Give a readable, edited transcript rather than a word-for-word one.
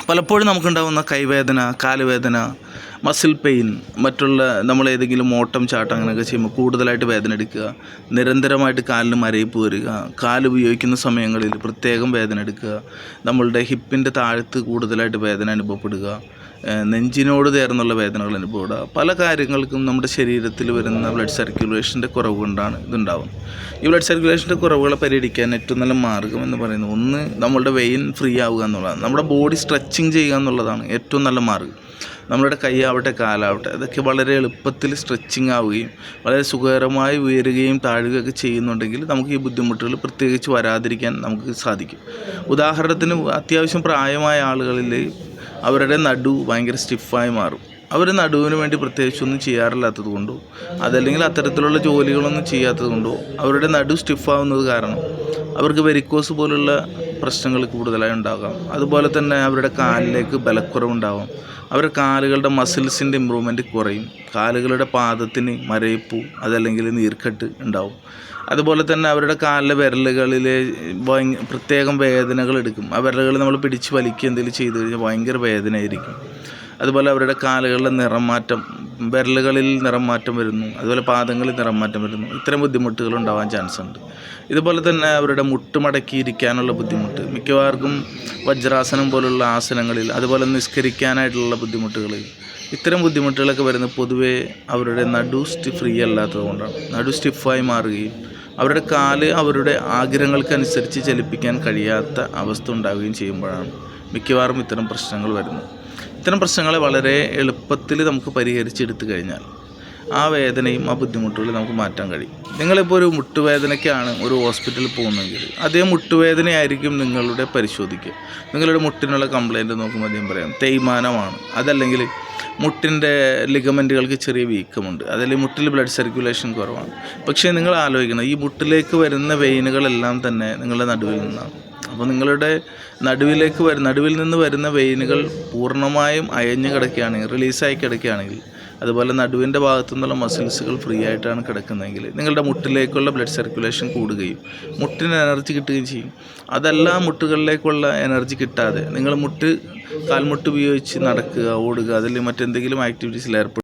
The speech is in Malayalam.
പലപ്പോഴും നമുക്കുണ്ടാകുന്ന കൈവേദന, കാലുവേദന, മസിൽ പെയിൻ, മറ്റുള്ള നമ്മളേതെങ്കിലും ഓട്ടം ചാട്ടം അങ്ങനെയൊക്കെ ചെയ്യുമ്പോൾ കൂടുതലായിട്ട് വേദന എടുക്കുക, നിരന്തരമായിട്ട് കാലിന് മരയിപ്പ് വരിക, കാല് ഉപയോഗിക്കുന്ന സമയങ്ങളിൽ പ്രത്യേകം വേദന എടുക്കുക, നമ്മളുടെ ഹിപ്പിൻ്റെ താഴത്ത് കൂടുതലായിട്ട് വേദന അനുഭവപ്പെടുക, നെഞ്ചിനോട് ചേർന്നുള്ള വേദനകൾ അനുഭവപ്പെടുക. പല കാര്യങ്ങൾക്കും നമ്മുടെ ശരീരത്തിൽ വരുന്ന ബ്ലഡ് സർക്കുലേഷൻ്റെ കുറവ് കൊണ്ടാണ് ഇതുണ്ടാകുന്നത്. ഈ ബ്ലഡ് സർക്കുലേഷൻ്റെ കുറവുകളെ പരിഹരിക്കാൻ ഏറ്റവും നല്ല മാർഗ്ഗം എന്ന് പറയുന്നത്, ഒന്ന് നമ്മളുടെ വെയിൻ ഫ്രീ ആവുക എന്നുള്ളതാണ്. നമ്മുടെ ബോഡി സ്ട്രെച്ചിങ് ചെയ്യുക എന്നുള്ളതാണ് ഏറ്റവും നല്ല മാർഗ്ഗം. നമ്മളുടെ കൈയാവട്ടെ കാലാവട്ടെ അതൊക്കെ വളരെ എളുപ്പത്തിൽ സ്ട്രെച്ചിങ് ആവുകയും വളരെ സുഖകരമായി ഉയരുകയും താഴുകയൊക്കെ ചെയ്യുന്നുണ്ടെങ്കിൽ നമുക്ക് ഈ ബുദ്ധിമുട്ടുകൾ പ്രത്യേകിച്ച് വരാതിരിക്കാൻ നമുക്ക് സാധിക്കും. ഉദാഹരണത്തിന് അത്യാവശ്യം പ്രായമായ ആളുകളിൽ അവരുടെ നടു ഭയങ്കര സ്റ്റിഫായി മാറും. അവർ നടുവിന് വേണ്ടി പ്രത്യേകിച്ചൊന്നും ചെയ്യാറില്ലാത്തത് കൊണ്ടോ അതല്ലെങ്കിൽ അത്തരത്തിലുള്ള ജോലികളൊന്നും ചെയ്യാത്തത് കൊണ്ടോ അവരുടെ നടു സ്റ്റിഫാവുന്നത് കാരണം അവർക്ക് വെരിക്കോസ് പോലുള്ള പ്രശ്നങ്ങൾ കൂടുതലായി ഉണ്ടാകാം. അതുപോലെ തന്നെ അവരുടെ കാലിലേക്ക് ബലക്കുറവുണ്ടാവാം. അവരുടെ കാലുകളുടെ മസിൽസിൻ്റെ ഇമ്പ്രൂവ്മെൻറ്റ് കുറയും. കാലുകളുടെ പാദത്തിന് മരയിപ്പു അതല്ലെങ്കിൽ നീർക്കെട്ട് ഉണ്ടാവും. അതുപോലെ തന്നെ അവരുടെ കാലിലെ വിരലുകളിൽ പ്രത്യേകം വേദനകൾ എടുക്കും. ആ വിരലുകൾ നമ്മൾ പിടിച്ച് വലിക്കുക എന്തെങ്കിലും ചെയ്തു കഴിഞ്ഞാൽ ഭയങ്കര വേദനയായിരിക്കും. അതുപോലെ അവരുടെ കാലുകളിലെ നിറം മാറ്റം, വിരലുകളിൽ നിറം മാറ്റം വരുന്നു, അതുപോലെ പാദങ്ങളിൽ നിറം മാറ്റം വരുന്നു. ഇത്തരം ബുദ്ധിമുട്ടുകൾ ഉണ്ടാവാൻ ചാൻസ് ഉണ്ട്. ഇതുപോലെ തന്നെ അവരുടെ മുട്ട് മടക്കിയിരിക്കാനുള്ള ബുദ്ധിമുട്ട്, മിക്കവാർക്കും വജ്രാസനം പോലുള്ള ആസനങ്ങളിൽ, അതുപോലെ നിസ്കരിക്കാനായിട്ടുള്ള ബുദ്ധിമുട്ടുകൾ, ഇത്തരം ബുദ്ധിമുട്ടുകളൊക്കെ വരുന്നത് പൊതുവേ അവരുടെ നടു ഫ്രീ അല്ലാത്തത് കൊണ്ടാണ്. നടു സ്റ്റിഫായി മാറുകയും അവരുടെ കാല് അവരുടെ ആഗ്രഹങ്ങൾക്കനുസരിച്ച് ചലിപ്പിക്കാൻ കഴിയാത്ത അവസ്ഥ ഉണ്ടാവുകയും ചെയ്യുമ്പോഴാണ് മിക്കവാറും ഇത്തരം പ്രശ്നങ്ങൾ വരുന്നത്. ഇത്തരം പ്രശ്നങ്ങളെ വളരെ എളുപ്പത്തിൽ നമുക്ക് പരിഹരിച്ചെടുത്തു കഴിഞ്ഞാൽ ആ വേദനയും ആ ബുദ്ധിമുട്ടുകളും നമുക്ക് മാറ്റാൻ കഴിയും. നിങ്ങളിപ്പോൾ ഒരു മുട്ടുവേദനയ്ക്കാണ് ഒരു ഹോസ്പിറ്റലിൽ പോകുന്നതെങ്കിൽ അതേ മുട്ടുവേദനയായിരിക്കും നിങ്ങളുടെ പരിശോധിക്കുക. നിങ്ങളുടെ മുട്ടിനുള്ള കംപ്ലയിൻറ്റ് നോക്കുമ്പോൾ അദ്ദേഹം പറയാം തേയ്മാനമാണ്, അതല്ലെങ്കിൽ മുട്ടിൻ്റെ ലിഗമെൻറ്റുകൾക്ക് ചെറിയ വീക്കമുണ്ട്, അതല്ലെങ്കിൽ മുട്ടിൽ ബ്ലഡ് സർക്കുലേഷൻ കുറവാണ്. പക്ഷേ നിങ്ങൾ ആലോചിക്കണം, ഈ മുട്ടിലേക്ക് വരുന്ന വെയിനുകളെല്ലാം തന്നെ നിങ്ങളുടെ നടുവിൽ നിന്നാണ്. അപ്പോൾ നിങ്ങളുടെ നടുവിൽ നിന്ന് വരുന്ന വെയിനുകൾ പൂർണ്ണമായും അയഞ്ഞു കിടക്കുകയാണെങ്കിൽ, റിലീസായി കിടക്കുകയാണെങ്കിൽ, അതുപോലെ നടുവിൻ്റെ ഭാഗത്തു നിന്നുള്ള മസിൽസുകൾ ഫ്രീ ആയിട്ടാണ് കിടക്കുന്നതെങ്കിൽ നിങ്ങളുടെ മുട്ടിലേക്കുള്ള ബ്ലഡ് സർക്കുലേഷൻ കൂടുകയും മുട്ടിന് എനർജി കിട്ടുകയും ചെയ്യും. അതല്ല മുട്ടുകളിലേക്കുള്ള എനർജി കിട്ടാതെ നിങ്ങൾ കാൽമുട്ട് ഉപയോഗിച്ച് നടക്കുക, ഓടുക, അല്ലെങ്കിൽ മറ്റെന്തെങ്കിലും ആക്ടിവിറ്റീസിൽ ഏർപ്പെടുക